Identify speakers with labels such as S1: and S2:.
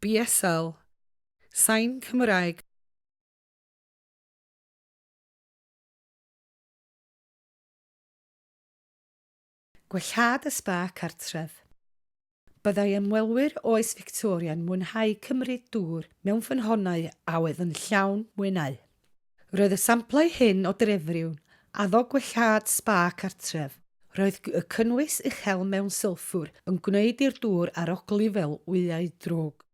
S1: BSL, Sain Cymraeg, Gwellhad y sba cartref. Byddai ymwelwyr oes Victoria'n mwynhau cymryd dŵr mewn ffynhonnau a oedd yn llawn mwynhau. Roedd y samplau hyn o drefriwn, addo gwellhad sba cartref. Roedd y cynnwys uchel mewn sylffwr yn gwneud i'r dŵr arogli fel wyau drwg.